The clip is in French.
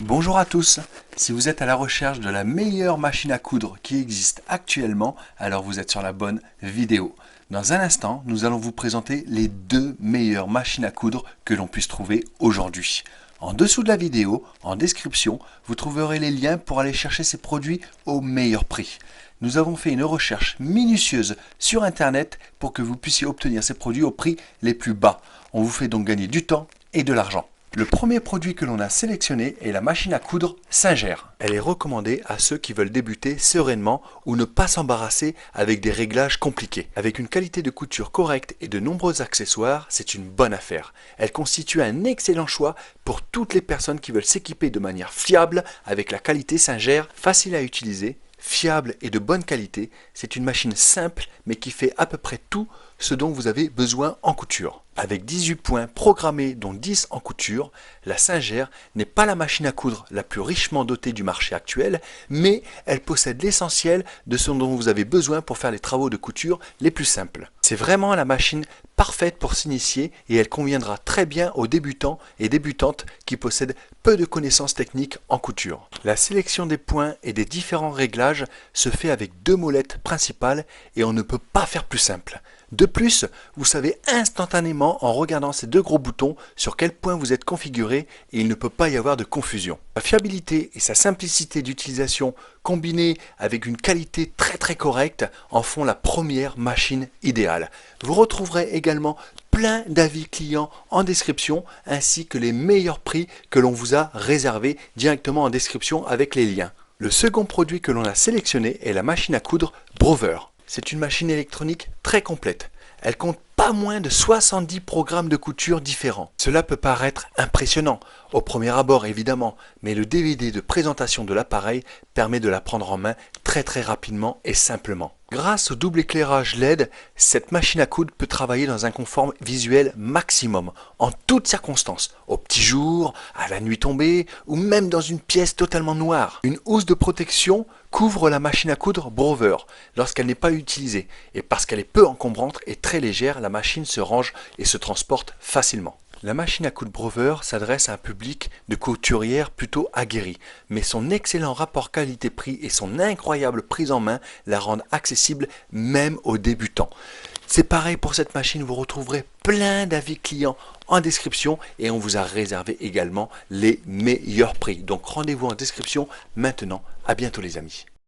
Bonjour à tous, si vous êtes à la recherche de la meilleure machine à coudre qui existe actuellement, alors vous êtes sur la bonne vidéo. Dans un instant, nous allons vous présenter les deux meilleures machines à coudre que l'on puisse trouver aujourd'hui. En dessous de la vidéo, en description, vous trouverez les liens pour aller chercher ces produits au meilleur prix. Nous avons fait une recherche minutieuse sur internet pour que vous puissiez obtenir ces produits au prix les plus bas. On vous fait donc gagner du temps et de l'argent. Le premier produit que l'on a sélectionné est la machine à coudre Singer. Elle est recommandée à ceux qui veulent débuter sereinement ou ne pas s'embarrasser avec des réglages compliqués. Avec une qualité de couture correcte et de nombreux accessoires, c'est une bonne affaire. Elle constitue un excellent choix pour toutes les personnes qui veulent s'équiper de manière fiable avec la qualité Singer, facile à utiliser, fiable et de bonne qualité. C'est une machine simple mais qui fait à peu près tout ce dont vous avez besoin en couture. Avec 18 points programmés dont 10 en couture, la Singer n'est pas la machine à coudre la plus richement dotée du marché actuel, mais elle possède l'essentiel de ce dont vous avez besoin pour faire les travaux de couture les plus simples. C'est vraiment la machine parfaite pour s'initier et elle conviendra très bien aux débutants et débutantes qui possèdent peu de connaissances techniques en couture. La sélection des points et des différents réglages se fait avec deux molettes principales et on ne peut pas faire plus simple. De plus, vous savez instantanément en regardant ces deux gros boutons sur quel point vous êtes configuré et il ne peut pas y avoir de confusion. Sa fiabilité et sa simplicité d'utilisation combinées avec une qualité très correcte en font la première machine idéale. Vous retrouverez également plein d'avis clients en description ainsi que les meilleurs prix que l'on vous a réservés directement en description avec les liens. Le second produit que l'on a sélectionné est la machine à coudre Brover. C'est une machine électronique très complète. Elle compte pas moins de 70 programmes de couture différents. Cela peut paraître impressionnant, au premier abord évidemment, mais le DVD de présentation de l'appareil permet de la prendre en main très rapidement et simplement. Grâce au double éclairage LED, cette machine à coudre peut travailler dans un confort visuel maximum, en toutes circonstances, au petit jour, à la nuit tombée, ou même dans une pièce totalement noire. Une housse de protection couvre la machine à coudre Brover lorsqu'elle n'est pas utilisée, et parce qu'elle est peu encombrante et très légère, la machine se range et se transporte facilement. La machine à coudre Brover s'adresse à un public de couturières plutôt aguerries, mais son excellent rapport qualité-prix et son incroyable prise en main la rendent accessible même aux débutants. C'est pareil pour cette machine, vous retrouverez plein d'avis clients en description et on vous a réservé également les meilleurs prix. Donc rendez-vous en description maintenant. À bientôt les amis.